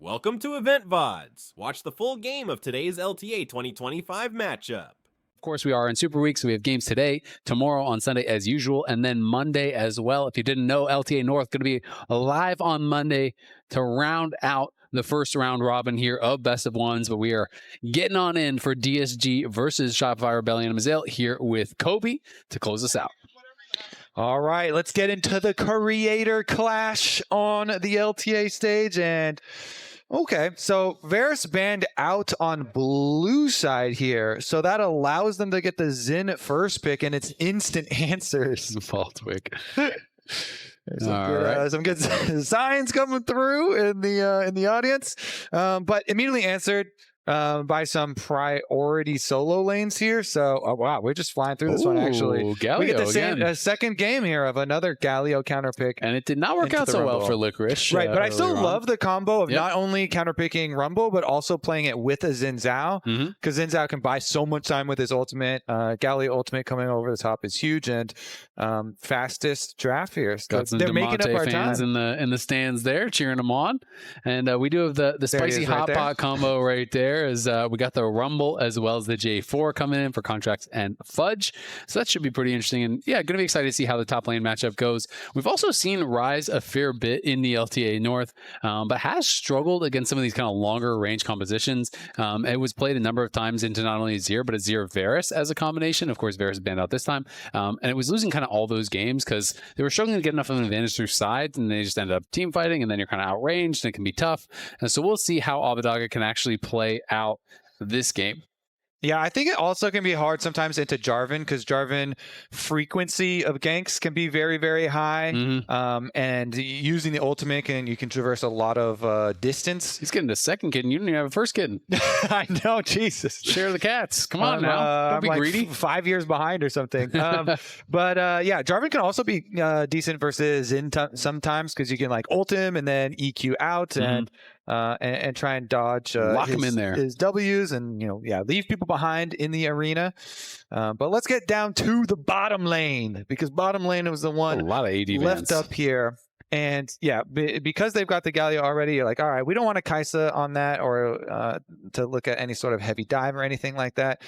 Welcome to Loleventvods. Watch the full game of today's LTA 2025 matchup. Of course, we are in Super Week, so we have games today, tomorrow on Sunday as usual, and then Monday as well. If you didn't know, LTA North going to be live on Monday to round out the first round robin here of Best of Ones, but we are getting on in for DSG versus Shopify Rebellion and Mazel here with Kobe to close us out. All right, let's get into the creator clash on the LTA stage. And okay, so Varus banned out on blue side here. So that allows them to get the Xin first pick, and it's instant answers. Faltwick. Some good signs coming through in the audience, but immediately answered by some priority solo lanes here. So, oh, wow, we're just flying through this one, actually. Galio we get the again. second game here of another Galio counter pick. And it did not work out so well for Licorice. Right, but I still love the combo of not only counter picking Rumble, but also playing it with a Xin Zhao, because Xin Zhao can buy so much time with his ultimate. Galio ultimate coming over the top is huge, and fastest draft here. So got some they're making up our fans time. in the stands there cheering them on. And we do have the spicy hot pot combo right there. As we got the Rumble as well as the J4 coming in for contracts and Fudge. So that should be pretty interesting. And yeah, going to be excited to see how the top lane matchup goes. We've also seen Rise a fair bit in the LTA North, but has struggled against some of these kind of longer range compositions. It was played a number of times into not only Azir, but Azir Varus as a combination. Of course, Varus banned out this time. And it was losing kind of all those games because they were struggling to get enough of an advantage through sides, and they just ended up team fighting, and then you're kind of outranged, and it can be tough. And so we'll see how Abadaga can actually play out this game. Yeah, I think it also can be hard sometimes into Jarvan, because Jarvan frequency of ganks can be very, very high. And using the ultimate, you can traverse a lot of distance. He's getting the second kitten. You didn't even have a first kitten. I know, Jesus. Share the cats. Come on now. Don't be I'm greedy. Like 5 years behind or something. But yeah, Jarvan can also be decent versus Xin sometimes, because you can like ult him and then EQ out and try and dodge lock him in there. His W's and leave people behind in the arena. But let's get down to the bottom lane, because bottom lane was the one a lot of AD left up here. And yeah, because they've got the Galio already, you're like, all right, we don't want a Kaisa on that, or to look at any sort of heavy dive or anything like that.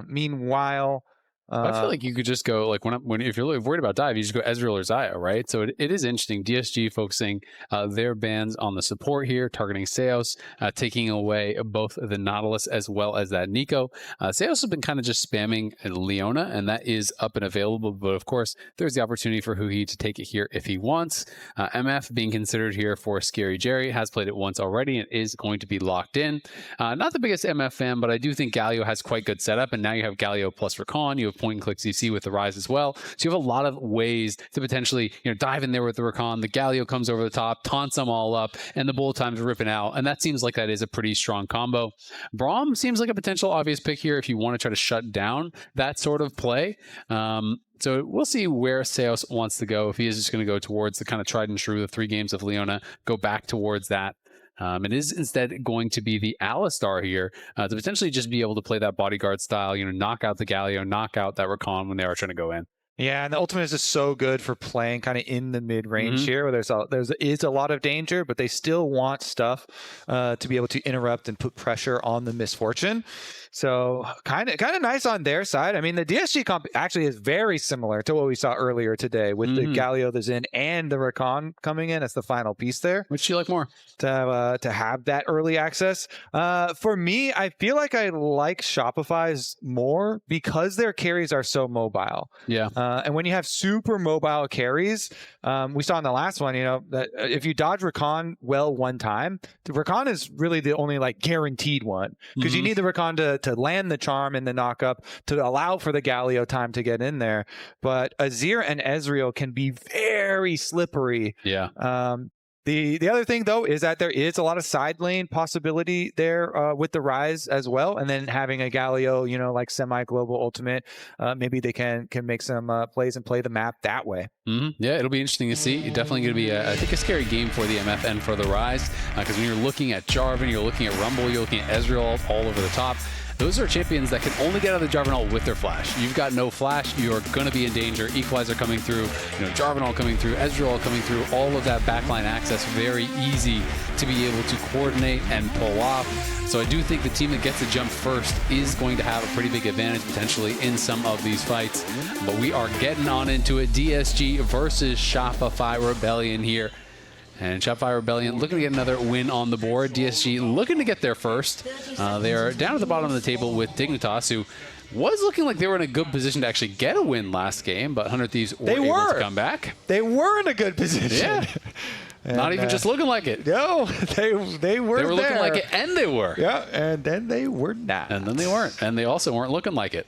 Meanwhile, I feel like you could just go like if you're worried about dive, you just go Ezreal or Xayah, right? So it is interesting. DSG focusing their bans on the support here, targeting Seos, taking away both the Nautilus as well as that Nico. Seos has been kind of just spamming Leona, and that is up and available. But of course, there's the opportunity for Huhi to take it here if he wants. MF being considered here for Scary Jerry, has played it once already and is going to be locked in. Not the biggest MF fan, but I do think Galio has quite good setup, and now you have Galio plus Rakan. You have point and click CC with the Rise as well. So you have a lot of ways to potentially dive in there with the Rakan. The Galio comes over the top, taunts them all up, and the bullet time's ripping out. And that seems like that is a pretty strong combo. Braum seems like a potential obvious pick here if you want to try to shut down that sort of play. So we'll see where Seos wants to go. If he is just going to go towards the kind of tried and true, the 3 games of Leona, go back towards that. It is instead going to be the Alistar here to potentially just be able to play that bodyguard style, knock out the Galio, knock out that Rakan when they are trying to go in. Yeah, and the ultimate is just so good for playing kind of in the mid-range here, where there is a lot of danger, but they still want stuff to be able to interrupt and put pressure on the Misfortune. So kind of nice on their side. I mean, the DSG comp actually is very similar to what we saw earlier today with the Galio, the Xin, and the Rakan coming in as the final piece there. Which do you like more? To have that early access. For me, I feel like I like Shopify's more because their carries are so mobile. Yeah. And when you have super mobile carries, we saw in the last one, that if you dodge Rakan well one time, the Rakan is really the only like guaranteed one, because you need the Rakan to land the charm and the knock up to allow for the Galio time to get in there. But Azir and Ezreal can be very slippery. Yeah. The other thing, though, is that there is a lot of side lane possibility there with the Rise as well. And then having a Galio, like semi-global ultimate, maybe they can make some plays and play the map that way. Yeah, it'll be interesting to see. It's definitely going to be, I think, a scary game for the MF and for the Rise. Because when you're looking at Jarvan, you're looking at Rumble, you're looking at Ezreal all over the top. those are champions that can only get out of the Jarvanol with their flash. You've got no flash, you're going to be in danger. Equalizer coming through, Jarvanol coming through, Ezreal coming through, all of that backline access, very easy to be able to coordinate and pull off. So I do think the team that gets the jump first is going to have a pretty big advantage potentially in some of these fights. But we are getting on into it. DSG versus Shopify Rebellion here. And Shopify Rebellion looking to get another win on the board. DSG looking to get there first. They are down at the bottom of the table with Dignitas, who was looking like they were in a good position to actually get a win last game, but 100 Thieves were able to come back. They were in a good position. Yeah. And, not even just looking like it. No, they were They were there. looking like it, and they were. Yeah, and then they were not. And then they weren't. And they also weren't looking like it.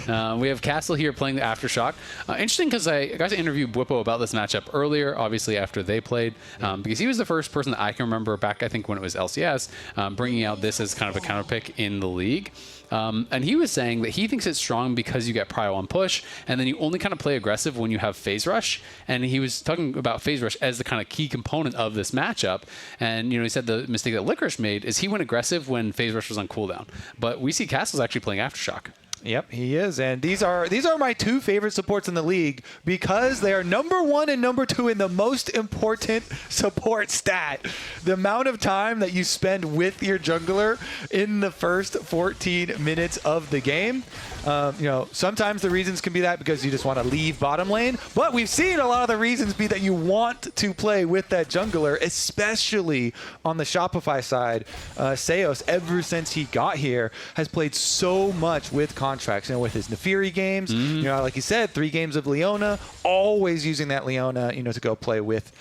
We have Castle here playing the Aftershock. Interesting because I got to interview Bwipo about this matchup earlier, obviously after they played, because he was the first person that I can remember back, I think, when it was LCS, bringing out this as kind of a counter pick in the league. And he was saying that he thinks it's strong because you get prio on push, and then you only kind of play aggressive when you have phase rush. And he was talking about phase rush as the kind of key component of this matchup. And he said the mistake that Licorice made is he went aggressive when phase rush was on cooldown. But we see Castle's actually playing Aftershock. Yep, he is. And these are my two favorite supports in the league because they are number 1 and number 2 in the most important support stat. The amount of time that you spend with your jungler in the first 14 minutes of the game. Sometimes the reasons can be that because you just want to leave bottom lane, but we've seen a lot of the reasons be that you want to play with that jungler, especially on the Shopify side. Seos, ever since he got here, has played so much with contracts, with his Nefiri games, like you said, 3 games of Leona, always using that Leona, to go play with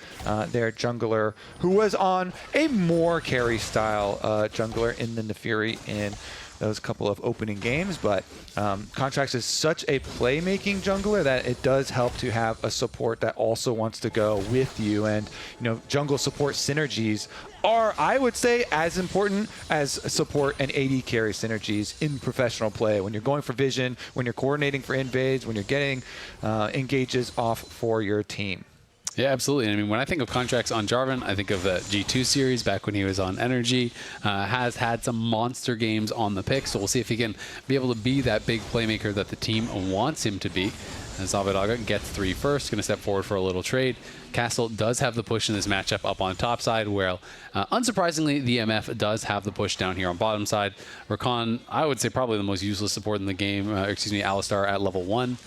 their jungler, who was on a more carry style jungler in the Nefiri in those couple of opening games, but Contracts is such a playmaking jungler that it does help to have a support that also wants to go with you, and jungle support synergies are, I would say, as important as support and AD carry synergies in professional play. When you're going for vision, when you're coordinating for invades, when you're getting engages off for your team. Yeah, absolutely. I mean, when I think of Contracts on Jarvan, I think of the G2 series back when he was on Energy. Has had some monster games on the pick, so we'll see if he can be able to be that big playmaker that the team wants him to be. As Zavadaga gets 3 first, going to step forward for a little trade. Castle does have the push in this matchup up on top side, where unsurprisingly, the MF does have the push down here on bottom side. Rakan, I would say probably the most useless support in the game. Alistar at level 1.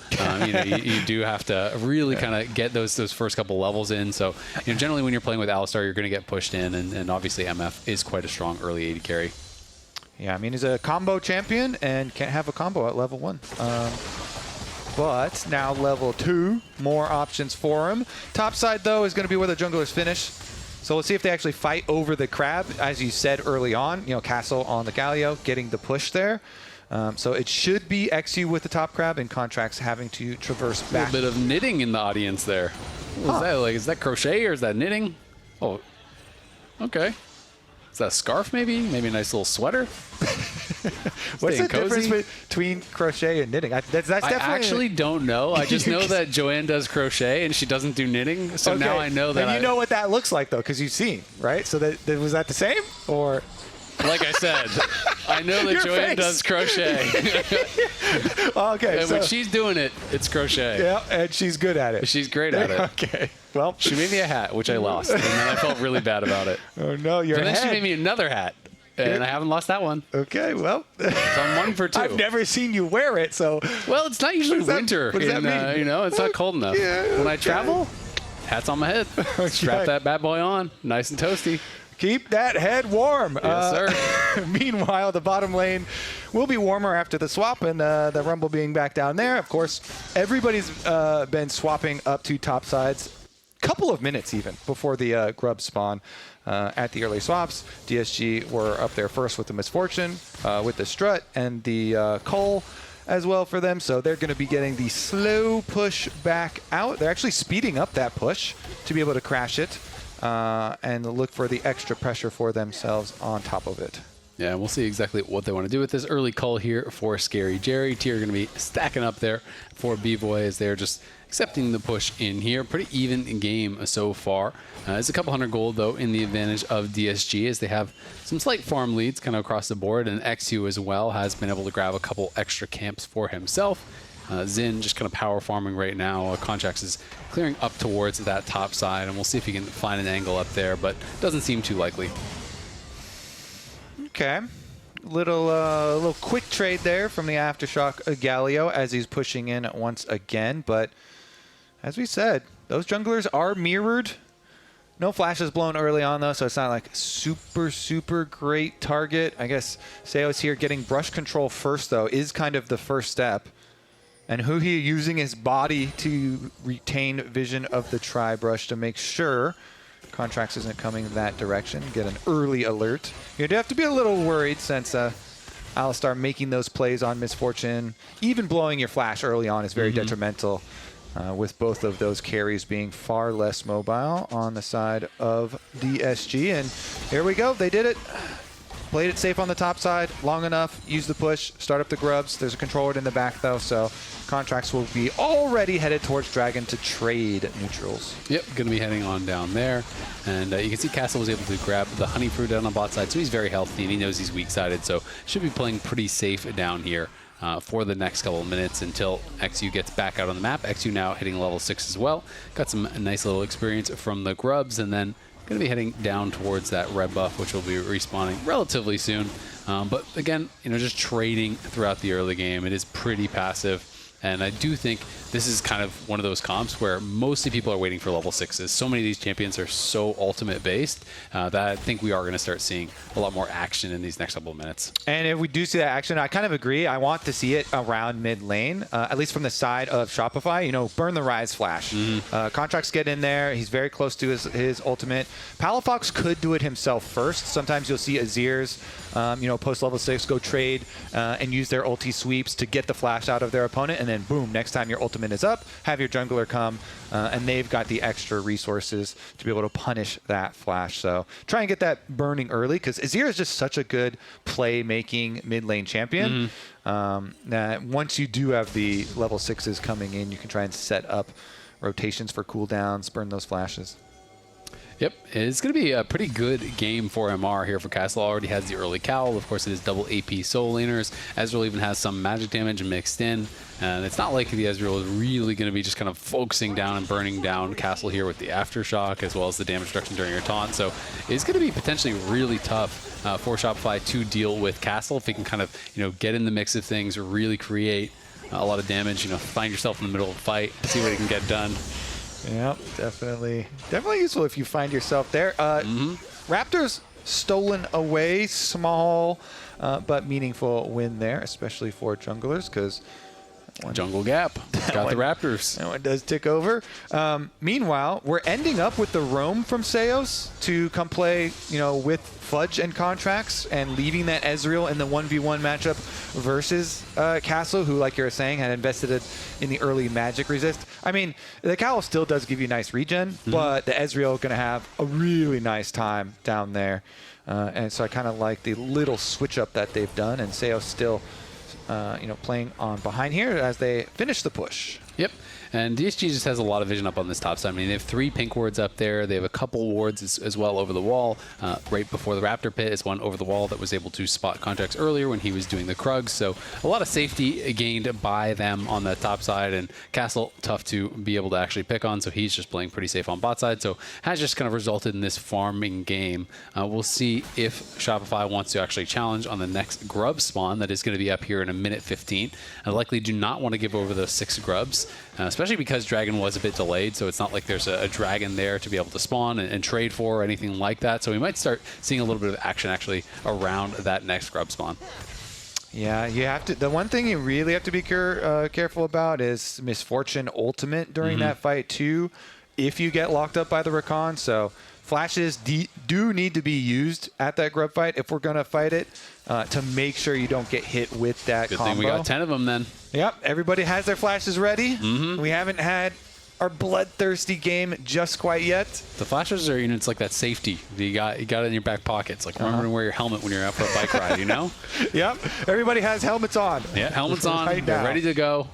You do have to really kind of get those first couple levels in. So generally when you're playing with Alistar, you're going to get pushed in, and obviously MF is quite a strong early AD carry. Yeah, I mean, he's a combo champion and can't have a combo at level 1. But now level 2, more options for him. Top side, though, is going to be where the junglers finish. So let's see if they actually fight over the crab. As you said early on, Castle on the Galio getting the push there. So it should be XU with the top crab, and Contracts having to traverse back. A little bit of knitting in the audience there. What is that like? Is that crochet or is that knitting? Oh, okay. Is that a scarf maybe? Maybe a nice little sweater? What's the difference between crochet and knitting? That's definitely. I actually don't know. I just know that Joanne does crochet and she doesn't do knitting. So now I know that. And you know what that looks like, though, because you've seen, right? So was that the same? Or. Like I said, I know that Joanne does crochet. Okay. And when she's doing it, it's crochet. Yeah, and she's good at it. She's great at it. Okay. Well, she made me a hat, which I lost, and then I felt really bad about it. Oh no, But then she made me another hat, and I haven't lost that one. Okay, well, so I'm 1 for 2. I've never seen you wear it, so. Well, it's not usually winter. What does that mean? It's not cold enough. Yeah, when I travel, hat's on my head. Strap that bad boy on, nice and toasty. Keep that head warm. Yes, sir. Meanwhile, the bottom lane will be warmer after the swap and the Rumble being back down there. Of course, everybody's been swapping up to top sides. Couple of minutes even before the grub spawn at the early swaps. DSG were up there first with the Misfortune, with the Strut and the Cole as well for them. So they're going to be getting the slow push back out. They're actually speeding up that push to be able to crash it. And look for the extra pressure for themselves on top of it. Yeah, we'll see exactly what they want to do with this early call here for Scary Jerry. Tier going to be stacking up there for B-Boy as they're just accepting the push in here. Pretty even game so far. It's a couple hundred gold, though, in the advantage of DSG as they have some slight farm leads kind of across the board. And XU as well has been able to grab a couple extra camps for himself. Zin just kind of power farming right now. Contracts is clearing up towards that top side, and we'll see if he can find an angle up there, but doesn't seem too likely. Okay. Little quick trade there from the Aftershock Galio as he's pushing in once again. But as we said, those junglers are mirrored. No flashes blown early on, though, so it's not like super great target. I guess Seos here getting brush control first, though, is kind of the first step. And Huhi using his body to retain vision of the tri-brush to make sure Contracts isn't coming that direction. Get an early alert. You do have to be a little worried since Alistar making those plays on Misfortune, even blowing your flash early on is very detrimental, with both of those carries being far less mobile on the side of DSG. And here we go. They did it. Played it safe on the top side long enough. Use the push. Start up the grubs. There's a controller in the back, though, so Contracts will be already headed towards Dragon to trade neutrals. Yep, going to be heading on down there. And you can see Castle was able to grab the honey fruit down on bot side, so he's very healthy, and he knows he's weak-sided, so should be playing pretty safe down here for the next couple of minutes until XU gets back out on the map. XU now hitting level 6 as well. Got some nice little experience from the grubs, and then going to be heading down towards that red buff, which will be respawning relatively soon. But again, just trading throughout the early game. It is pretty passive. And I do think this is kind of one of those comps where mostly people are waiting for level 6s. So many of these champions are so ultimate based that I think we are going to start seeing a lot more action in these next couple of minutes. And if we do see that action, I kind of agree. I want to see it around mid lane, at least from the side of Shopify. Burn the Rise Flash. Contracts get in there. He's very close to his ultimate. Palafox could do it himself first. Sometimes you'll see Azir's, post level 6 go trade and use their ulti sweeps to get the flash out of their opponent, and then boom, next time your ultimate is up, have your jungler come, and they've got the extra resources to be able to punish that flash. So try and get that burning early, because Azir is just such a good play-making mid-lane champion that once you do have the level 6s coming in, you can try and set up rotations for cooldowns, burn those flashes. Yep, it's going to be a pretty good game for MR here for Castle. Already has the early cowl. Of course, it is double AP soul laners. Ezreal even has some magic damage mixed in. And it's not like the Ezreal is really going to be just kind of focusing down and burning down Castle here with the Aftershock, as well as the damage reduction during your taunt. So it's going to be potentially really tough for Shopify to deal with Castle if he can kind of, get in the mix of things, really create a lot of damage, find yourself in the middle of a fight, see what he can get done. Yeah, definitely useful if you find yourself there. Raptors stolen away, small but meaningful win there, especially for junglers, because Jungle Gap got the Raptors. That one does tick over. Meanwhile, we're ending up with the roam from Seos to come play, with Fudge and Contracts, and leaving that Ezreal in the 1v1 matchup versus Castle, who, like you were saying, had invested in the early magic resist. I mean, the Cowl still does give you nice regen, but the Ezreal going to have a really nice time down there. And so I kind of like the little switch up that they've done, and Seos still playing on behind here as they finish the push. Yep. And DSG just has a lot of vision up on this top side. I mean, they have 3 pink wards up there. They have a couple wards as well over the wall. Right before the Raptor pit is one over the wall that was able to spot Contracts earlier when he was doing the Krugs. So a lot of safety gained by them on the top side. And Castle, tough to be able to actually pick on. So he's just playing pretty safe on bot side. So has just kind of resulted in this farming game. We'll see if Shopify wants to actually challenge on the next grub spawn that is going to be up here in a minute 15. I likely do not want to give over those 6 grubs, especially because Dragon was a bit delayed, so it's not like there's a Dragon there to be able to spawn and trade for or anything like that. So we might start seeing a little bit of action actually around that next grub spawn. Yeah, you have to. The one thing you really have to be careful about is Misfortune ultimate during that fight too, if you get locked up by the Rakan. So flashes do need to be used at that grub fight if we're going to fight it, to make sure you don't get hit with that Good combo. thing we got 10 of them then. Yep, everybody has their flashes ready. We haven't had our bloodthirsty game just quite yet. The flashes are, it's like that safety. You got it in your back pocket. It's like remember to wear your helmet when you're out for a bike ride, Yep. Everybody has helmets on. Yeah, helmets on. Right They're now. ready to go.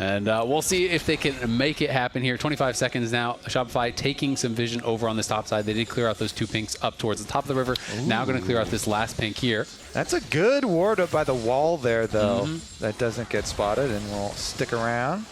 And we'll see if they can make it happen here. 25 seconds now. Shopify taking some vision over on this top side. They did clear out those 2 pinks up towards the top of the river. Ooh. Now going to clear out this last pink here. That's a good ward up by the wall there, though. That doesn't get spotted and will stick around.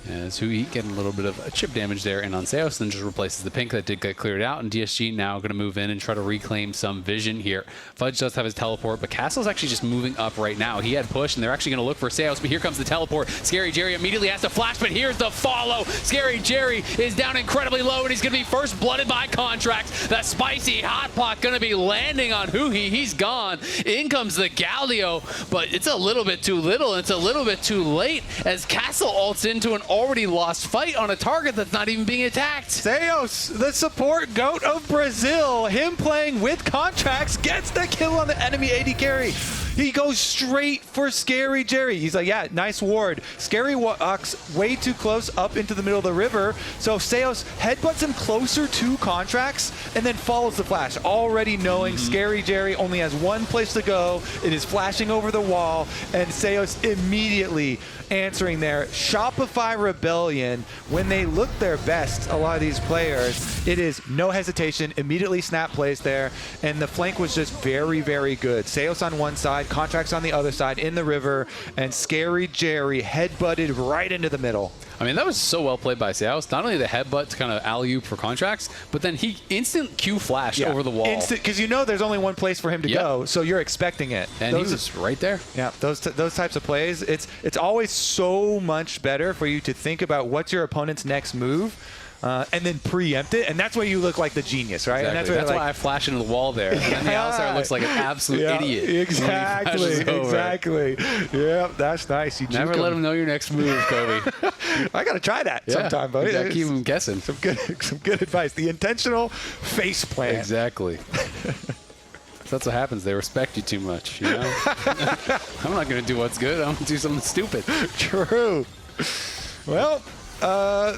As Hui getting a little bit of chip damage there, and on Seos then just replaces the pink that did get cleared out, and DSG now going to move in and try to reclaim some vision here. Fudge does have his teleport, but Castle's actually just moving up right now. He had push, and they're actually going to look for Seos, but here comes the teleport. Scary Jerry immediately has to flash, but here's the follow. Scary Jerry is down incredibly low, and he's going to be first blooded by Contracts. The spicy hot pot going to be landing on Hui. He's gone. In comes the Galio, but it's a little bit too little, and it's a little bit too late as Castle ults into an already lost fight on a target that's not even being attacked. Seos, the support goat of Brazil, him playing with Contracts, gets the kill on the enemy AD carry. He goes straight for Scary Jerry. He's like, yeah, nice ward. Scary walks way too close up into the middle of the river, so Seos headbutts him closer to Contracts and then follows the flash, already knowing Scary Jerry only has one place to go. It is flashing over the wall, and Seos immediately answering there. Shopify Rebellion, when they look their best, a lot of these players, it is no hesitation, immediately snap plays there, and the flank was just very, very good. Seos on one side, Contracts on the other side in the river, and Scary Jerry headbutted right into the middle. I mean, that was so well played by Seos. Not only the headbutt to kind of alley-oop for Contracts, but then he instant Q flash over the wall. Instant, because there's only one place for him to go, so you're expecting it. And he was right there. Yeah, those types of plays, it's always so much better for you to think about what's your opponent's next move. And then preempt it, and that's why you look like the genius, right? Exactly. And that's why I flash into the wall there, and then the outsider looks like an absolute idiot. Exactly. Yeah, that's nice. You never let him know your next move, Kobe. I gotta try that sometime, buddy. You gotta keep him guessing. Some good advice. The intentional face plant. Exactly. That's what happens. They respect you too much, I'm not gonna do what's good. I'm gonna do something stupid. True. Well.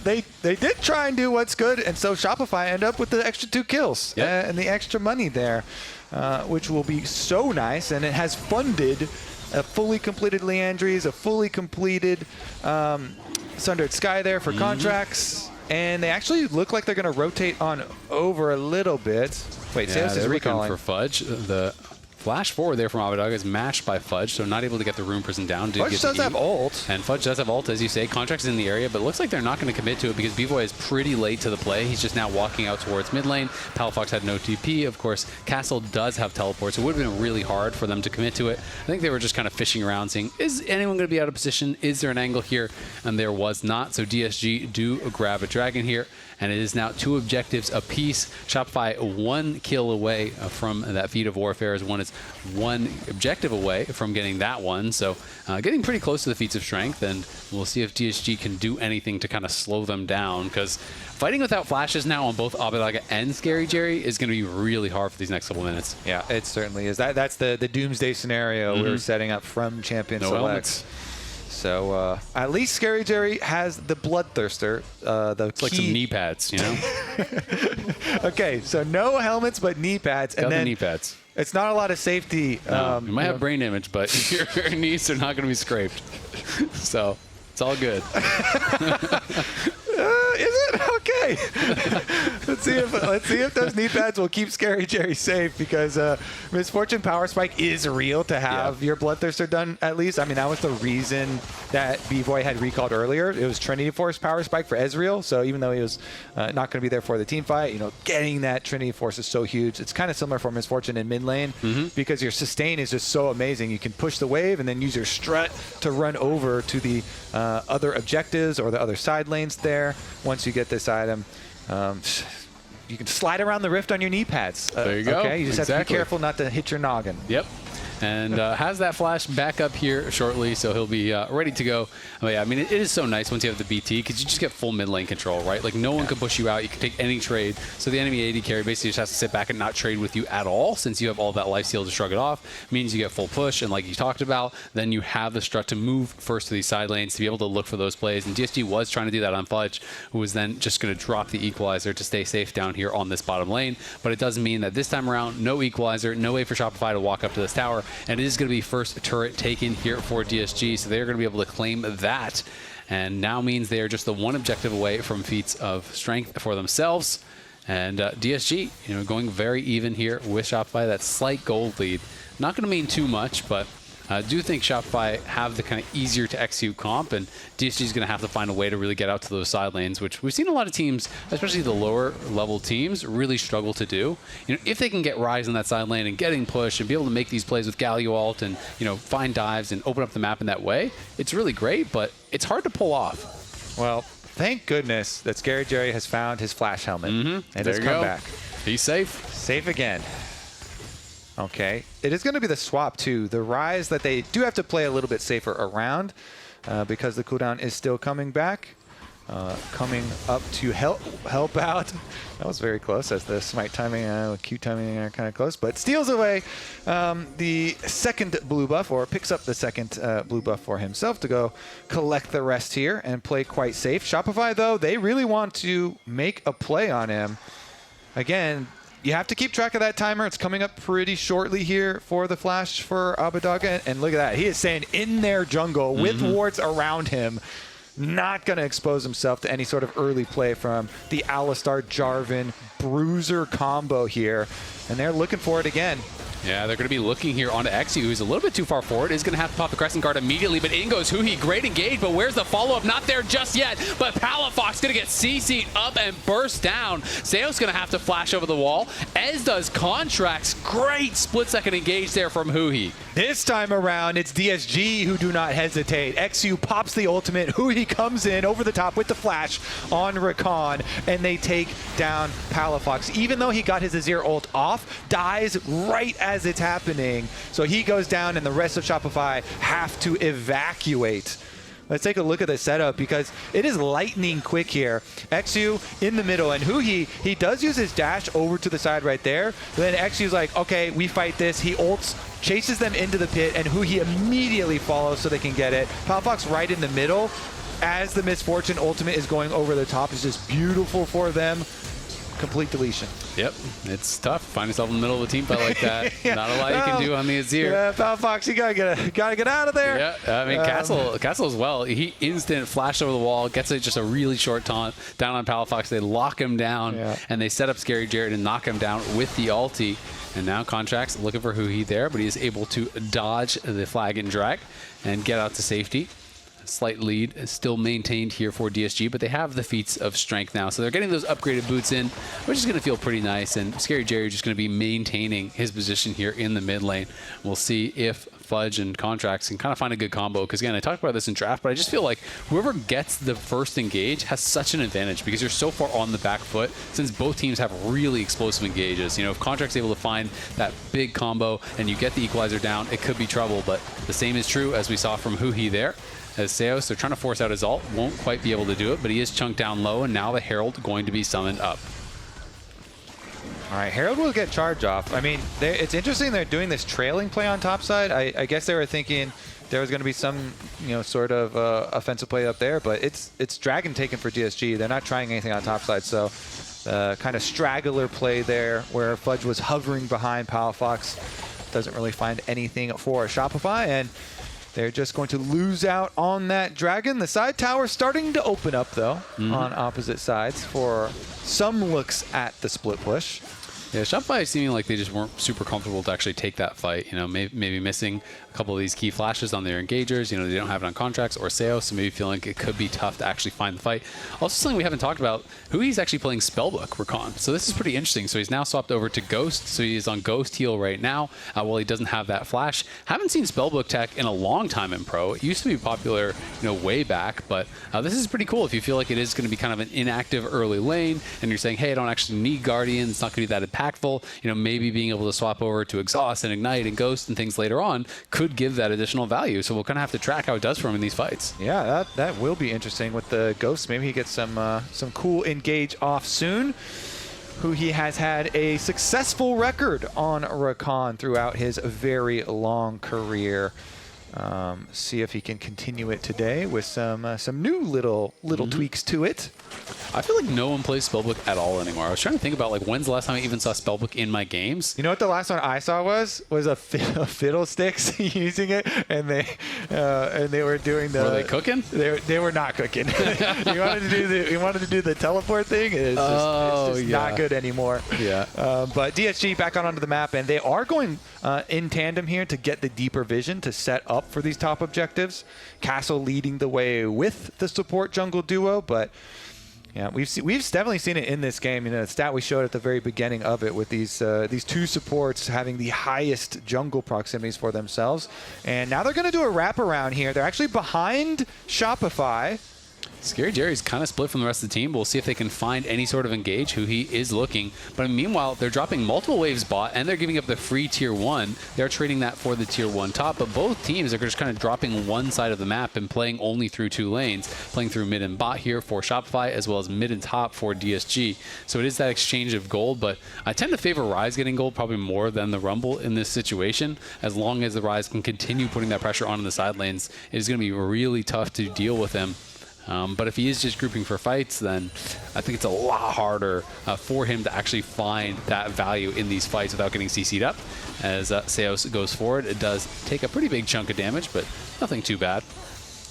They did try and do what's good, and so Shopify end up with the extra 2 kills and the extra money there, which will be so nice, and it has funded a fully completed Leandries, a fully completed Sundered Sky there for Contracts, and they actually look like they're going to rotate on over a little bit. Wait, Seos is recalling for Fudge. The flash forward there from Abidaga is mashed by Fudge, so not able to get the Rune Prison down. Fudge does have ult. And Fudge does have ult, as you say. Contracts in the area, but it looks like they're not going to commit to it because B-Boy is pretty late to the play. He's just now walking out towards mid lane. Palafox had no TP. Of course, Castle does have teleport, so it would have been really hard for them to commit to it. I think they were just kind of fishing around, seeing, is anyone going to be out of position? Is there an angle here? And there was not, so DSG do grab a dragon here. And it is now 2 objectives apiece. Shopify 1 kill away from that feat of warfare, as one is 1 objective away from getting that one. So getting pretty close to the feats of strength, and we'll see if DSG can do anything to kind of slow them down, because fighting without flashes now on both Abidaga and Scary Jerry is going to be really hard for these next couple minutes. Yeah, it certainly is. That's the doomsday scenario we were setting up from Champion No Select. helmets. So at least Scary Jerry has the Bloodthirster. It's like some knee pads, Okay, so no helmets, but knee pads. Got the knee pads. It's not a lot of safety. No, you might have brain damage, but your knees are not going to be scraped. So it's all good. Is it? Okay. Let's see if those knee pads will keep Scary Jerry safe, because Misfortune Power Spike is real to have your Bloodthirster done, at least. I mean, that was the reason that B-Boy had recalled earlier. It was Trinity Force Power Spike for Ezreal, so even though he was not going to be there for the team fight, getting that Trinity Force is so huge. It's kind of similar for Misfortune in mid lane, because your sustain is just so amazing. You can push the wave and then use your strut to run over to the other objectives or the other side lanes there. Once you get this item, you can slide around the rift on your knee pads. There you go. Okay, you just have to be careful not to hit your noggin. Yep. and has that flash back up here shortly, so he'll be ready to go. But yeah, I mean, it is so nice once you have the BT because you just get full mid lane control, right? Like no one can push you out. You can take any trade. So the enemy AD carry basically just has to sit back and not trade with you at all, since you have all that life steal to shrug it off. Means you get full push, and like you talked about, then you have the strut to move first to these side lanes to be able to look for those plays. And DSG was trying to do that on Fudge, who was then just going to drop the equalizer to stay safe down here on this bottom lane. But it does mean that this time around, no equalizer, no way for Shopify to walk up to this tower, and it is going to be first turret taken here for DSG, so they're going to be able to claim that, and now means they are just the one objective away from feats of strength for themselves. And DSG, going very even here with Shopify. That slight gold lead, not going to mean too much, but I do think Shopify have the kind of easier to execute comp, and DSG is going to have to find a way to really get out to those side lanes, which we've seen a lot of teams, especially the lower level teams, really struggle to do. If they can get Rise in that side lane and getting push and be able to make these plays with Galio-ult and, find dives and open up the map in that way, it's really great, but it's hard to pull off. Well, thank goodness that Scary Jerry has found his flash helmet and has come back. He's safe. Safe again. Okay, it is going to be the swap too. The Rise that they do have to play a little bit safer around because the cooldown is still coming back. Coming up to help out. That was very close as the smite timing, Q timing are kind of close, but steals away the second blue buff, or picks up the second blue buff for himself to go collect the rest here and play quite safe. Shopify, though, they really want to make a play on him. Again, you have to keep track of that timer. It's coming up pretty shortly here for the flash for Abadaga. And look at that. He is staying in their jungle with wards around him. Not going to expose himself to any sort of early play from the Alistar Jarvan Bruiser combo here. And they're looking for it again. Yeah, they're going to be looking here onto Exu, who's a little bit too far forward. Is going to have to pop the Crescent Guard immediately, but in goes Huhi. Great engage, but where's the follow-up? Not there just yet, but Palafox going to get CC'd up and burst down. Zeus going to have to flash over the wall, as does Contracts. Great split-second engage there from Huhi. This time around, it's DSG who do not hesitate. Exu pops the ultimate. Huhi comes in over the top with the flash on Rakan, and they take down Palafox. Even though he got his Azir ult off, dies right as it's happening. So he goes down, and the rest of Shopify have to evacuate. Let's take a look at the setup because it is lightning quick here. Exu in the middle, and Huhi, he does use his dash over to the side right there. Then Exu's like, okay, we fight this. He ults, chases them into the pit, and Huhi immediately follows so they can get it. Palfox right in the middle as the Misfortune ultimate is going over the top. Is just beautiful for them. Complete deletion. Yep, it's tough. Find yourself in the middle of a team fight like that. Yeah. Not a lot you can do on the Azir. Yeah, Palfox, you gotta get out of there. Yeah, I mean Castle as well. He instant flash over the wall, gets just a really short taunt down on Palafox. They lock him down, and they set up Scary Jared and knock him down with the ulti. And now Contracts looking for Huhi there, but he is able to dodge the flag and drag and get out to safety. Slight lead is still maintained here for DSG, but they have the feats of strength now. So they're getting those upgraded boots in, which is going to feel pretty nice. And Scary Jerry just going to be maintaining his position here in the mid lane. We'll see if Fudge and Contracts can kind of find a good combo. Because again, I talked about this in draft, but I just feel like whoever gets the first engage has such an advantage because you're so far on the back foot since both teams have really explosive engages. If Contract's able to find that big combo and you get the equalizer down, it could be trouble. But the same is true as we saw from Huhi there. As Zeus, they're trying to force out his ult, won't quite be able to do it, but he is chunked down low, and now the Herald going to be summoned up. All right, Herald will get charge off. I mean, it's interesting they're doing this trailing play on top side. I guess they were thinking there was going to be some, sort of offensive play up there, but it's Dragon taken for DSG. They're not trying anything on top side, so kind of straggler play there where Fudge was hovering behind Palafox. Doesn't really find anything for Shopify, and they're just going to lose out on that Dragon. The side tower starting to open up, though, on opposite sides for some looks at the split push. Yeah, Shopify is seeming like they just weren't super comfortable to actually take that fight. Maybe missing a couple of these key flashes on their engagers. They don't have it on Contracts or Seos, so maybe feeling like it could be tough to actually find the fight. Also, something we haven't talked about, Hui's actually playing Spellbook Rakan. So this is pretty interesting. So he's now swapped over to Ghost. So he's on Ghost heal right now while he doesn't have that flash. Haven't seen Spellbook tech in a long time in Pro. It used to be popular, way back, but this is pretty cool if you feel like it is going to be kind of an inactive early lane and you're saying, hey, I don't actually need Guardian. It's not going to be that impactful. impactful. Maybe being able to swap over to Exhaust and Ignite and Ghost and things later on could give that additional value. So we'll kind of have to track how it does for him in these fights. Yeah, that will be interesting with the Ghost. Maybe he gets some cool engage off soon. Who he has had a successful record on Rakan throughout his very long career. See if he can continue it today with some new little tweaks to it. I feel like no one plays Spellbook at all anymore. I was trying to think about when's the last time I even saw Spellbook in my games. You know what the last one I saw was a Fiddlesticks using it, and they were doing the. Were they cooking? They were not cooking. You wanted to do the teleport thing. It's just not good anymore. Yeah. But DSG back onto the map, and they are going in tandem here to get the deeper vision to set up for these top objectives. Castle leading the way with the support jungle duo, but. Yeah, we've definitely seen it in this game. The stat we showed at the very beginning of it with these two supports having the highest jungle proximities for themselves. And now they're going to do a wraparound here. They're actually behind Shopify. Scary Jerry's kind of split from the rest of the team. We'll see if they can find any sort of engage, who he is looking. But meanwhile, they're dropping multiple waves bot, and they're giving up the free tier 1. They're trading that for the tier 1 top. But both teams are just kind of dropping one side of the map and playing only through 2 lanes. Playing through mid and bot here for Shopify, as well as mid and top for DSG. So it is that exchange of gold. But I tend to favor Ryze getting gold probably more than the Rumble in this situation. As long as the Ryze can continue putting that pressure on in the side lanes, it is going to be really tough to deal with him. But if he is just grouping for fights, then I think it's a lot harder for him to actually find that value in these fights without getting CC'd up. As Seos goes forward, it does take a pretty big chunk of damage, but nothing too bad.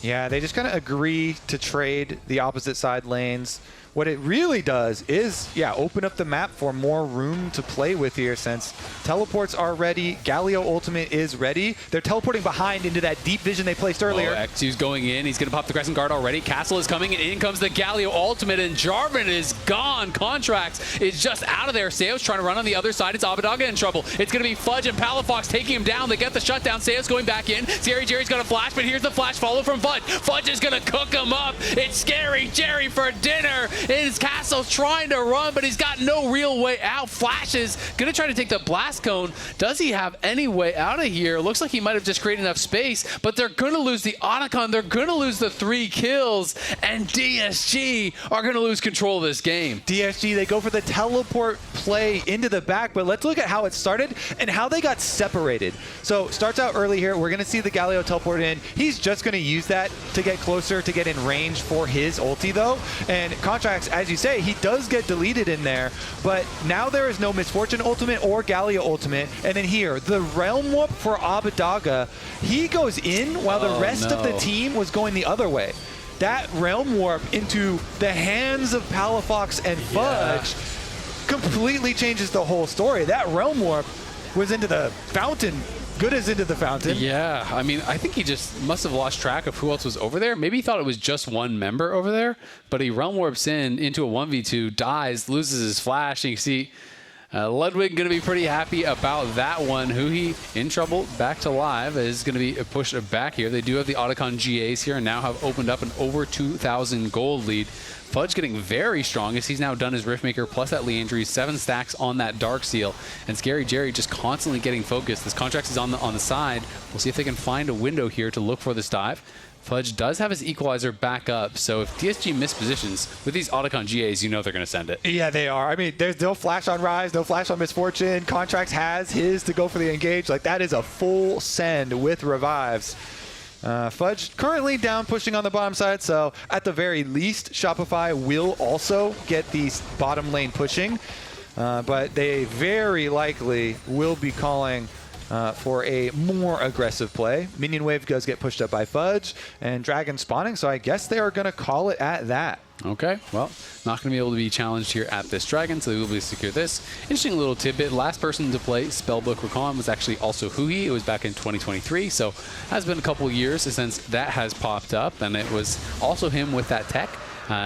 Yeah, they just kind of agree to trade the opposite side lanes. What it really does is, open up the map for more room to play with here since teleports are ready. Galio ultimate is ready. They're teleporting behind into that deep vision they placed earlier. X2's going in. He's going to pop the Crescent Guard already. Castle is coming, and in comes the Galio ultimate, and Jarvan is gone. Contracts is just out of there. Seos trying to run on the other side. It's Abadaga in trouble. It's going to be Fudge and Palafox taking him down. They get the shutdown. Seos going back in. Scary Jerry's got a flash, but here's the flash follow from Fudge. Fudge is going to cook him up. It's Scary Jerry for dinner. His Castle's trying to run, but he's got no real way out. Flash is going to try to take the blast cone. Does he have any way out of here? Looks like he might have just created enough space, but they're going to lose the Otacon. They're going to lose the 3 kills, and DSG are going to lose control of this game. DSG, they go for the teleport play into the back, but let's look at how it started and how they got separated. So starts out early here. We're going to see the Galio teleport in. He's just going to use that to get closer, to get in range for his ulti, though. And Contracts, as you say, he does get deleted in there, but now there is no Misfortune ultimate or Galio ultimate. And then here, the Realm Warp for Abadaga, he goes in while the rest of the team was going the other way. That Realm Warp into the hands of Palafox and Fudge completely changes the whole story. That Realm Warp was into the fountain. Good as into the fountain. Yeah, I mean, I think he just must have lost track of who else was over there. Maybe he thought it was just one member over there, but he realm warps into a 1v2, dies, loses his flash, and you see Ludwig going to be pretty happy about that one. Who he in trouble, back to live, is going to be pushed back here. They do have the Otacon GAs here and now have opened up an over 2,000 gold lead. Fudge getting very strong as he's now done his Riftmaker plus that Leandry, 7 stacks on that Dark Seal, and Scary Jerry just constantly getting focused. This Contracts is on the side. We'll see if they can find a window here to look for this dive. Fudge does have his equalizer back up, so if DSG mispositions with these Otacon GAs, you know they're going to send it. Yeah, they are. I mean, there's no flash on Ryze, no flash on Misfortune. Contracts has his to go for the engage. Like, that is a full send with revives. Fudge currently down pushing on the bottom side, so at the very least, Shopify will also get the bottom lane pushing, but they very likely will be calling for a more aggressive play. Minion wave does get pushed up by Fudge and Dragon spawning, so I guess they are going to call it at that. Okay, well, not going to be able to be challenged here at this Dragon, so they will be able to secure this. Interesting little tidbit. Last person to play Spellbook Rakan was actually also Huhi. It was back in 2023, so has been a couple years since that has popped up, and it was also him with that tech.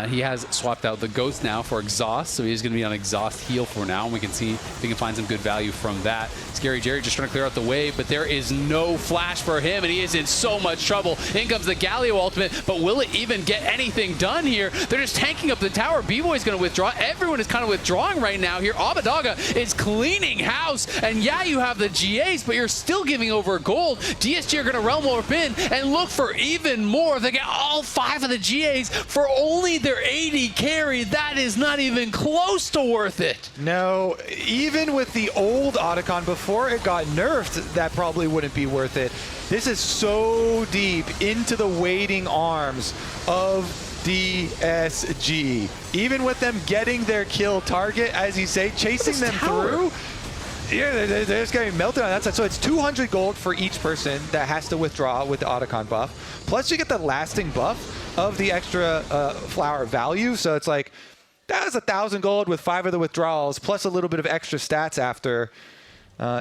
He has swapped out the Ghost now for Exhaust, so he's going to be on Exhaust heal for now, and we can see if we can find some good value from that. Scary Jerry just trying to clear out the wave, but there is no flash for him, and he is in so much trouble. In comes the Galio ultimate, but will it even get anything done here? They're just tanking up the tower. B-Boy's going to withdraw. Everyone is kind of withdrawing right now here. Abadaga is cleaning house, and yeah, you have the GAs, but you're still giving over gold. DSG are going to Realm Warp in and look for even more. They get all 5 of the GAs for only their 80 carry. That is not even close to worth it. No, even with the old Otacon before it got nerfed, that probably wouldn't be worth it. This is so deep into the waiting arms of DSG. Even with them getting their kill target, as you say, chasing them through, yeah, they're just getting melted on that side. So it's 200 gold for each person that has to withdraw with the Otacon buff. Plus you get the lasting buff of the extra flower value. So it's like, that was 1,000 gold with 5 of the withdrawals, plus a little bit of extra stats after,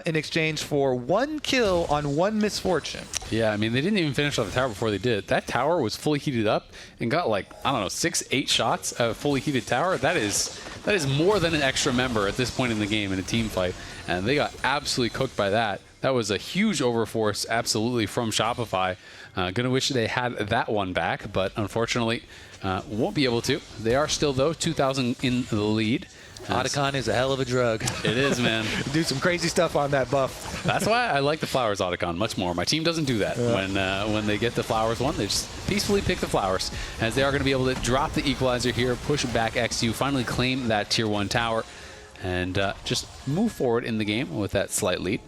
in exchange for 1 kill on 1 misfortune. Yeah, I mean, they didn't even finish off the tower before they did. That tower was fully heated up and got like, I don't know, 6-8 shots of a fully heated tower. That is more than an extra member at this point in the game in a team fight. And they got absolutely cooked by that. That was a huge overforce, absolutely, from Shopify. Gonna wish they had that one back, but unfortunately, won't be able to. They are still, though, 2,000 in the lead. Otacon is a hell of a drug. It is, man. Do some crazy stuff on that buff. That's why I like the flowers Otacon much more. My team doesn't do that. When they get the flowers one, they just peacefully pick the flowers, as they are going to be able to drop the equalizer here, push back XU, finally claim that tier 1 tower, and just move forward in the game with that slight lead.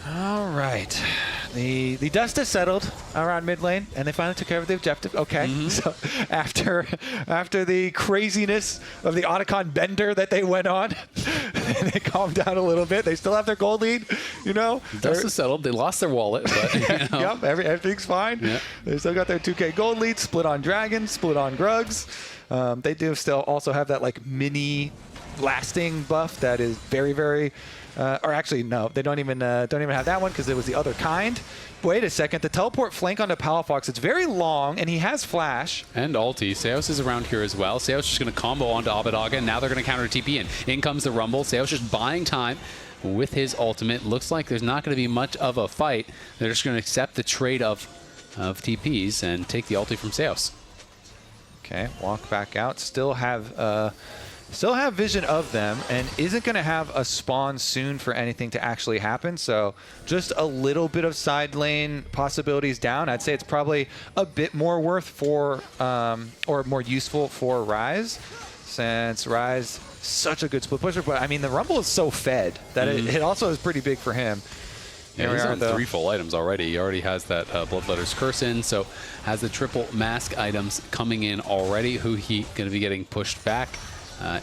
All right. The dust has settled around mid lane, and they finally took care of the objective. Okay. So after the craziness of the Otacon bender that they went on, they calmed down a little bit. They still have their gold lead, you know. Dust has settled. They lost their wallet, but you know. Yep, everything's fine. Yeah. They still got their 2K gold lead, split on Dragon, split on Grugs. They do still also have that like mini lasting buff that is very, very. Or actually, no, they don't even have that one because it was the other kind. Wait a second, the teleport flank onto Palafox, it's very long, and he has flash. And ulti. Seos is around here as well. Seos just going to combo onto Abadaga, and now they're going to counter TP in comes the Rumble. Seos just buying time with his ultimate. Looks like there's not going to be much of a fight. They're just going to accept the trade of TPs and take the ulti from Seos. Okay, walk back out. Still have vision of them, and isn't going to have a spawn soon for anything to actually happen. So just a little bit of side lane possibilities down. I'd say it's probably a bit more worth for, or more useful for Ryze, since Ryze such a good split pusher. But I mean, the Rumble is so fed that it also is pretty big for him. Yeah, he's on 3 full items already. He already has that Bloodletter's Curse in, so has the triple mask items coming in already. Who he going to be getting pushed back.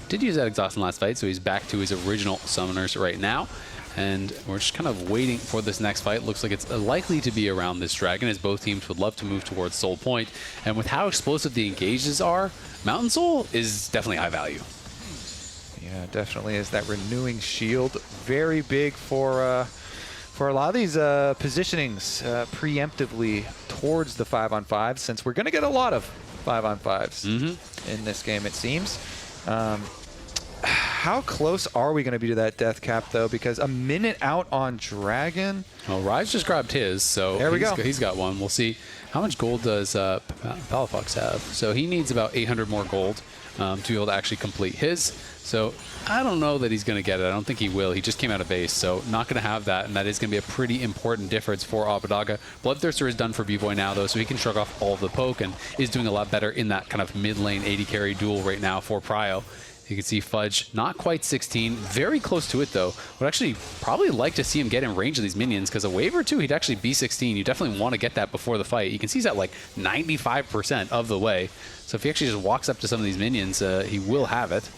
Did use that exhaust in last fight, so he's back to his original summoners right now. And we're just kind of waiting for this next fight. Looks like it's likely to be around this dragon, as both teams would love to move towards Soul Point. And with how explosive the engages are, Mountain Soul is definitely high value. Yeah, definitely is. That renewing shield, very big for a lot of these positionings preemptively towards the 5-on-5s, since we're going to get a lot of 5-on-5s in this game, it seems. How close are we going to be to that death cap, though? Because a minute out on Dragon. Well, Ryze just grabbed his, so there we go. He's got one. We'll see. How much gold does Palafox have? So he needs about 800 more gold to be able to actually complete his. So I don't know that he's going to get it. I don't think he will. He just came out of base, so not going to have that, and that is going to be a pretty important difference for Abadaga. Bloodthirster is done for B-Boy now, though, so he can shrug off all of the poke and is doing a lot better in that kind of mid-lane 80 carry duel right now for Prio. You can see Fudge, not quite 16, very close to it, though. Would actually probably like to see him get in range of these minions, because a wave or two, he'd actually be 16. You definitely want to get that before the fight. You can see he's at like 95% of the way. So if he actually just walks up to some of these minions, he will have it.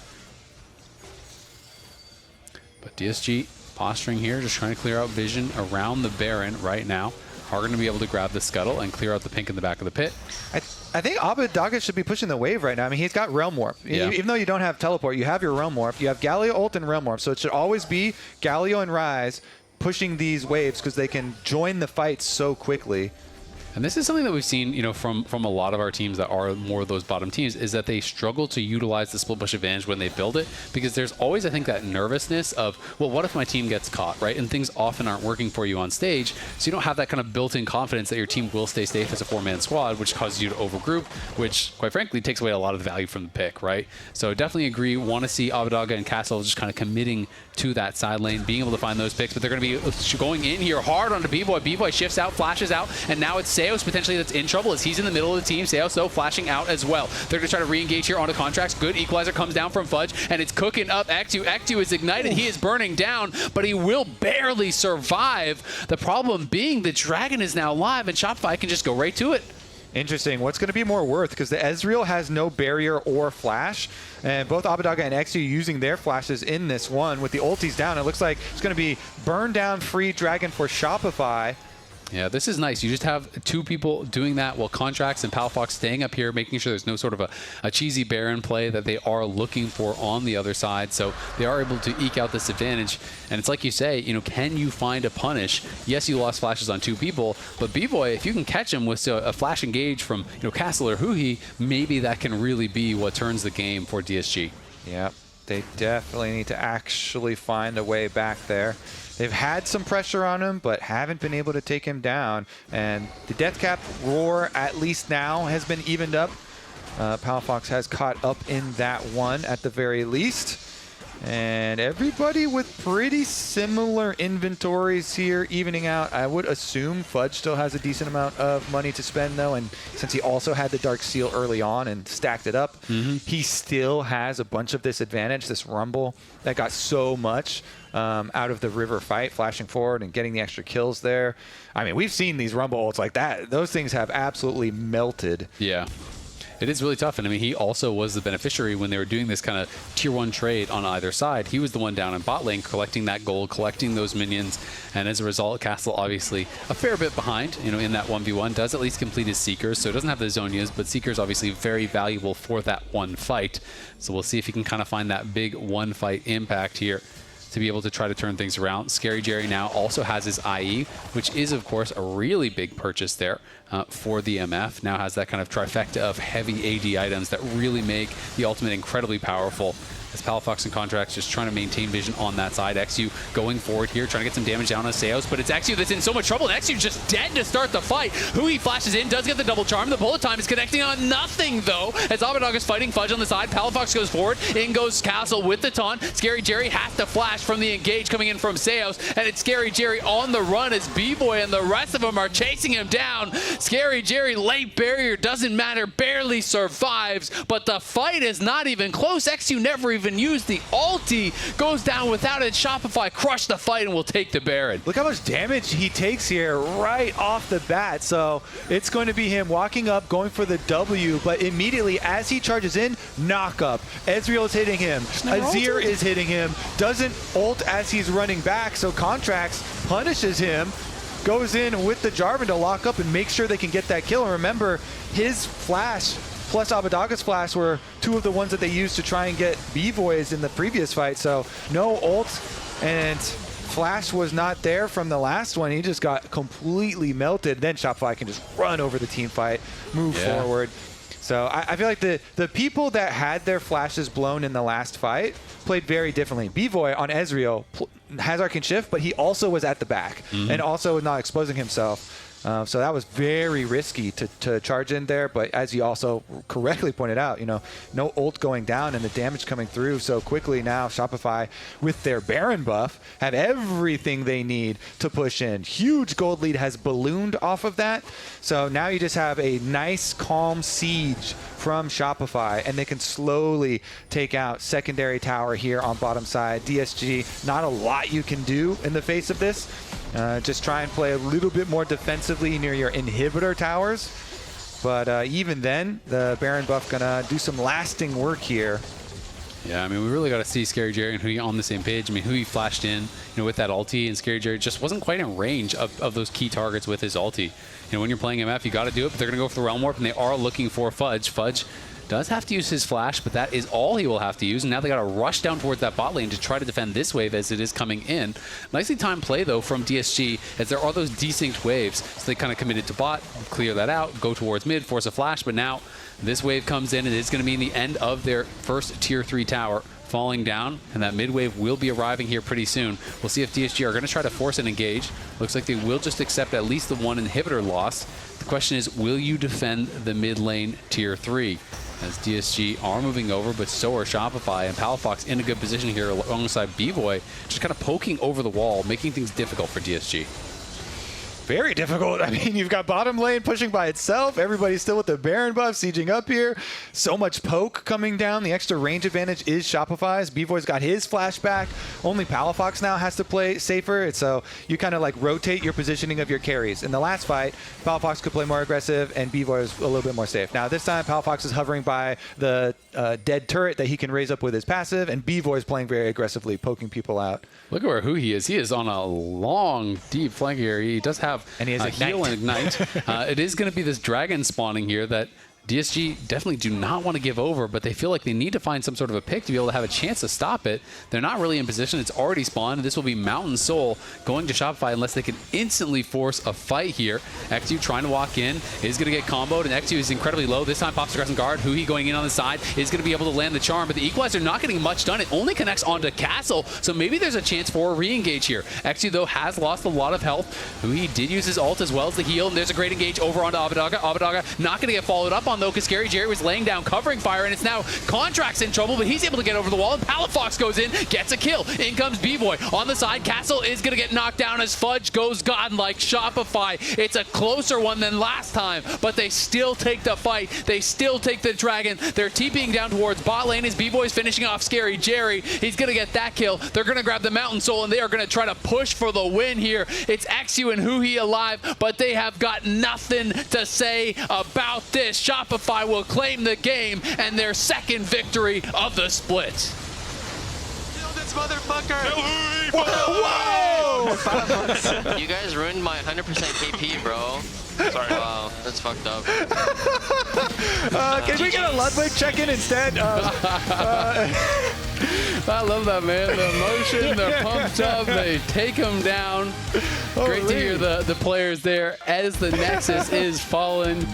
But DSG posturing here, just trying to clear out vision around the Baron right now. Are going to be able to grab the scuttle and clear out the pink in the back of the pit. I think Abadaga should be pushing the wave right now. I mean, he's got Realm Warp. Yeah. Even though you don't have Teleport, you have your Realm Warp. You have Galio ult and Realm Warp. So it should always be Galio and Ryze pushing these waves, because they can join the fight so quickly. And this is something that we've seen, from a lot of our teams that are more of those bottom teams, is that they struggle to utilize the split push advantage when they build it, because there's always, I think, that nervousness of, well, what if my team gets caught, right? And things often aren't working for you on stage, so you don't have that kind of built-in confidence that your team will stay safe as a 4-man squad, which causes you to overgroup, which, quite frankly, takes away a lot of the value from the pick, right? So definitely agree, want to see Abadaga and Castle just kind of committing to that side lane, being able to find those picks, but they're going to be going in here hard onto B-Boy. B-Boy shifts out, flashes out, and now it's Seos potentially that's in trouble as he's in the middle of the team. Seos, though, flashing out as well. They're going to try to re-engage here onto Contracts. Good equalizer comes down from Fudge, and it's cooking up Ectu. Ectu is ignited. He is burning down, but he will barely survive. The problem being the Dragon is now live, and Shopify can just go right to it. Interesting. What's going to be more worth? Because the Ezreal has no barrier or flash, and both Abadaga and Exu using their flashes in this one. With the ultis down, it looks like it's going to be burn down free Dragon for Shopify. Yeah, this is nice. You just have two people doing that while Contracts and Palafox staying up here, making sure there's no sort of a cheesy Baron play that they are looking for on the other side. So they are able to eke out this advantage. And it's like you say, can you find a punish? Yes, you lost flashes on two people, but B-Boy, if you can catch him with a flash engage from Castle or Huhi, maybe that can really be what turns the game for DSG. Yeah, they definitely need to actually find a way back there. They've had some pressure on him, but haven't been able to take him down. And the death cap roar, at least now, has been evened up. Palafox has caught up in that one at the very least. And everybody with pretty similar inventories here, evening out. I would assume Fudge still has a decent amount of money to spend, though. And since he also had the Dark Seal early on and stacked it up, he still has a bunch of this advantage, this Rumble that got so much out of the river fight, flashing forward and getting the extra kills there. I mean, we've seen these Rumble ults like that. Those things have absolutely melted. Yeah. It is really tough, and I mean, he also was the beneficiary when they were doing this kind of tier 1 trade on either side. He was the one down in bot lane collecting that gold, collecting those minions, and as a result, Castle obviously a fair bit behind, in that 1v1, does at least complete his Seekers, so it doesn't have the Zonias, but Seekers obviously very valuable for that one fight. So we'll see if he can kind of find that big one fight impact here to be able to try to turn things around. Scary Jerry now also has his IE, which is, of course, a really big purchase there for the MF. Now has that kind of trifecta of heavy AD items that really make the ultimate incredibly powerful. As Palafox and Contracts just trying to maintain vision on that side. Exu going forward here, trying to get some damage down on Seos, but it's Exu that's in so much trouble, and Exu's just dead to start the fight. Hui flashes in, does get the double charm. The bullet time is connecting on nothing, though, as Abadaga is fighting Fudge on the side. Palafox goes forward, in goes Castle with the taunt. Scary Jerry has to flash from the engage coming in from Seos, and it's Scary Jerry on the run as B-Boy and the rest of them are chasing him down. Scary Jerry, late barrier, doesn't matter, barely survives, but the fight is not even close. Exu never even used the ulti, goes down without it. Shopify crush the fight and will take the Baron. Look how much damage he takes here right off the bat. So it's going to be him walking up, going for the W, but immediately as he charges in, knock up. Ezreal is hitting him. Azir is hitting him. Doesn't ult as he's running back, so Contracts punishes him. Goes in with the Jarvan to lock up and make sure they can get that kill. And remember, his flash plus Abadaga's flash were two of the ones that they used to try and get B-Boys in the previous fight. So no ult, and flash was not there from the last one. He just got completely melted. Then Shopify can just run over the team fight, move forward. So I feel like the people that had their flashes blown in the last fight played very differently. B-Boy on Ezreal has Arcane Shift, but he also was at the back and also not exposing himself. So that was very risky to charge in there, but as you also correctly pointed out, no ult going down and the damage coming through so quickly. Now Shopify, with their Baron buff, have everything they need to push in. Huge gold lead has ballooned off of that, so now you just have a nice calm siege from Shopify, and they can slowly take out secondary tower here on bottom side. DSG, not a lot you can do in the face of this. Just try and play a little bit more defensively near your inhibitor towers. But even then, the Baron buff gonna do some lasting work here. Yeah, I mean, we really got to see Scary Jerry and Hui on the same page. I mean, Hui flashed in, with that ulti, and Scary Jerry just wasn't quite in range of those key targets with his ulti. When you're playing MF, you got to do it, but they're going to go for the Realm Warp, and they are looking for Fudge. Fudge does have to use his flash, but that is all he will have to use. And now they got to rush down towards that bot lane to try to defend this wave as it is coming in. Nicely timed play, though, from DSG, as there are those desynced waves. So they kind of committed to bot, clear that out, go towards mid, force a flash, but now this wave comes in, and it's going to mean the end of their first tier 3 tower falling down, and that mid wave will be arriving here pretty soon. We'll see if DSG are going to try to force an engage. Looks like they will just accept at least the one inhibitor loss. The question is, will you defend the mid lane tier 3? As DSG are moving over, but so are Shopify, and Palafox in a good position here alongside B-Boy, just kind of poking over the wall, making things difficult for DSG. Very difficult. I mean, you've got bottom lane pushing by itself. Everybody's still with the Baron buff, sieging up here. So much poke coming down. The extra range advantage is Shopify's. B-Boy's got his flashback. Only Palafox now has to play safer. So you kind of like rotate your positioning of your carries. In the last fight, Palafox could play more aggressive, and B-Boy is a little bit more safe. Now, this time, Palafox is hovering by the dead turret that he can raise up with his passive, and B-Boy is playing very aggressively, poking people out. Look at who he is. He is on a long, deep flank here. He does have and he has heal and ignite. It is going to be this dragon spawning here that DSG definitely do not want to give over, but they feel like they need to find some sort of a pick to be able to have a chance to stop it. They're not really in position. It's already spawned. This will be Mountain Soul going to Shopify unless they can instantly force a fight here. XU trying to walk in is going to get comboed, and XU is incredibly low. This time pops the Crescent Guard. Huhi going in on the side is going to be able to land the charm, but the Equalizer not getting much done. It only connects onto Castle, so maybe there's a chance for a re-engage here. XU, though, has lost a lot of health. Huhi did use his ult as well as the heal, and there's a great engage over onto Abadaga. Abadaga not going to get followed up on, though, because Scary Jerry was laying down covering fire, and it's now Contract's in trouble, but he's able to get over the wall, and Palafox goes in, gets a kill. In comes B-Boy. On the side, Castle is going to get knocked down as Fudge goes godlike. Shopify, it's a closer one than last time, but they still take the fight. They still take the dragon. They're TPing down towards bot lane as B-Boy's finishing off Scary Jerry. He's going to get that kill. They're going to grab the Mountain Soul, and they are going to try to push for the win here. It's XU and Huhi alive, but they have got nothing to say about this. Shopify will claim the game and their second victory of the split. Kill this motherfucker! Whoa! You guys ruined my 100% KP, bro. Sorry. Wow, that's fucked up. Can we get a Ludwig check-in instead? I love that, man. The emotion, they're pumped up, they take them down. Great to hear the players there as the Nexus is falling.